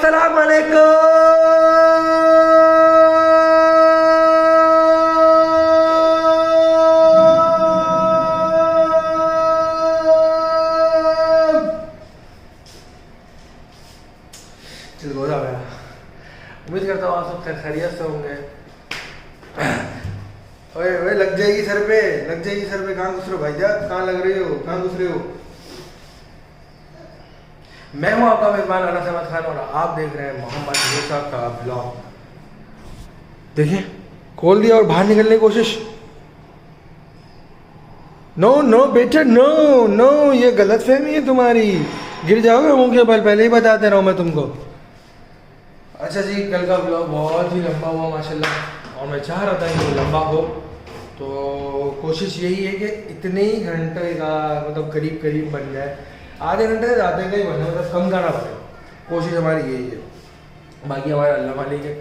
अस्सलाम वालेकुम। उम्मीद करता हूँ आप सब खैरियत से होंगे। ओए ओए लग जाएगी सर पे, लग जाएगी सर पे। कहाँ घुस रहे हो भाईजान, कहाँ लग रहे हो, कहाँ घुस रहे हो? मैं हूँ आपका मेहमान अनस अहमद खान और आप देख रहे हैं मोहम्मद मूसा का ब्लॉग। देखिए खोल दिया और बाहर निकलने की कोशिश। नो नो बेटा नो नो, ये गलत फहमी है तुम्हारी, गिर जाओगे मुंह के बल, पहले ही बताते रहा हूँ मैं तुमको। अच्छा जी, कल का ब्लॉग बहुत ही लंबा हुआ माशाल्लाह और मैं चाह रहा था कि वो लंबा हो, तो कोशिश यही है कि इतने ही घंटे का मतलब करीब करीब बन जाए। आधे घंटे से ज़्यादा का ही बने, मतलब कम गाना बने, कोशिश हमारी यही है। बाकी हमारे अल्लाह मालिक है,